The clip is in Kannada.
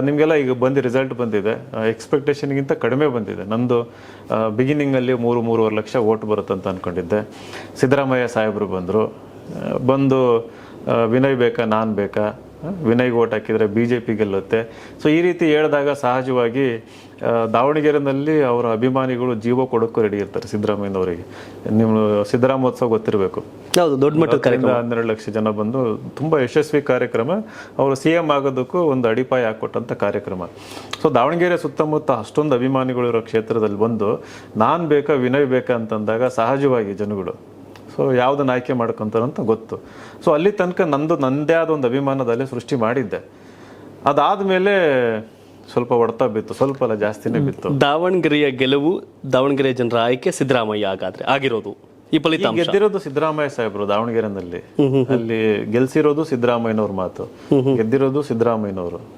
ನಿಮಗೆಲ್ಲ ಈಗ ರಿಸಲ್ಟ್ ಬಂದಿದೆ, ಎಕ್ಸ್ಪೆಕ್ಟೇಷನ್ಗಿಂತ ಕಡಿಮೆ ಬಂದಿದೆ. ನಂದು ಬಿಗಿನಿಂಗಲ್ಲಿ 3-3.5 ಲಕ್ಷ ಓಟ್ ಬರುತ್ತಂತ ಅಂದ್ಕೊಂಡಿದ್ದೆ. ಸಿದ್ದರಾಮಯ್ಯ ಸಾಹೇಬರು ಬಂದು ವಿನಯ್ ಬೇಕಾ ನಾನು ಬೇಕಾ, ವಿನಯ್ಗೆ ಓಟ್ ಹಾಕಿದರೆ ಬಿ ಜೆ ಪಿ ಗೆಲ್ಲುತ್ತೆ. ಸೊ ಈ ರೀತಿ ಹೇಳಿದಾಗ ಸಹಜವಾಗಿ ದಾವಣಗೆರೆಯಲ್ಲಿ ಅವರ ಅಭಿಮಾನಿಗಳು ಜೀವ ಕೊಡೋಕ್ಕೂ ರೆಡಿ ಇರ್ತಾರೆ ಸಿದ್ದರಾಮಯ್ಯನವರಿಗೆ. ನಿಮ್ಮ ಸಿದ್ದರಾಮೋತ್ಸವ ಗೊತ್ತಿರಬೇಕು, ಹೌದು, ದೊಡ್ಡ ಮಟ್ಟದ ಕಾರ್ಯಕ್ರಮ. 12 ಲಕ್ಷ ಜನ ಬಂದು ತುಂಬ ಯಶಸ್ವಿ ಕಾರ್ಯಕ್ರಮ. ಅವರು CM ಆಗೋದಕ್ಕೂ ಒಂದು ಅಡಿಪಾಯ ಹಾಕೊಟ್ಟಂಥ ಕಾರ್ಯಕ್ರಮ. ಸೊ ದಾವಣಗೆರೆ ಸುತ್ತಮುತ್ತ ಅಷ್ಟೊಂದು ಅಭಿಮಾನಿಗಳು ಇರೋ ಕ್ಷೇತ್ರದಲ್ಲಿ ಬಂದು ನಾನು ಬೇಕಾ ವಿನಯ್ ಬೇಕಾ ಅಂತಂದಾಗ ಸಹಜವಾಗಿ ಜನಗಳು ಸೊ ಯಾವುದನ್ನು ಆಯ್ಕೆ ಮಾಡ್ಕೊತಾರಂತ ಗೊತ್ತು. ಸೊ ಅಲ್ಲಿ ತನಕ ನನ್ನದೇ ಆದ ಒಂದು ಅಭಿಮಾನದಲ್ಲಿ ಸೃಷ್ಟಿ ಮಾಡಿದ್ದೆ. ಅದಾದಮೇಲೆ ಸ್ವಲ್ಪ ಹೊಡ್ತಾ ಬಿತ್ತು, ಸ್ವಲ್ಪ ಅಲ್ಲ ಜಾಸ್ತಿನೇ ಬಿತ್ತು. ದಾವಣಗೆರೆಯ ಗೆಲುವು, ದಾವಣಗೆರೆ ಜನರ ಆಯ್ಕೆ ಸಿದ್ದರಾಮಯ್ಯ ಹಾಗಾದ್ರೆ ಆಗಿರೋದು. ಈ ಫಲಿತಾಂಶ ಗೆದ್ದಿರೋದು ಸಿದ್ದರಾಮಯ್ಯ ಸಾಹೇಬರು ದಾವಣಗೆರೆನಲ್ಲಿ, ಅಲ್ಲಿ ಗೆಲ್ಸಿರೋದು ಸಿದ್ದರಾಮಯ್ಯನವ್ರ ಮಾತು, ಗೆದ್ದಿರೋದು ಸಿದ್ದರಾಮಯ್ಯನವರು.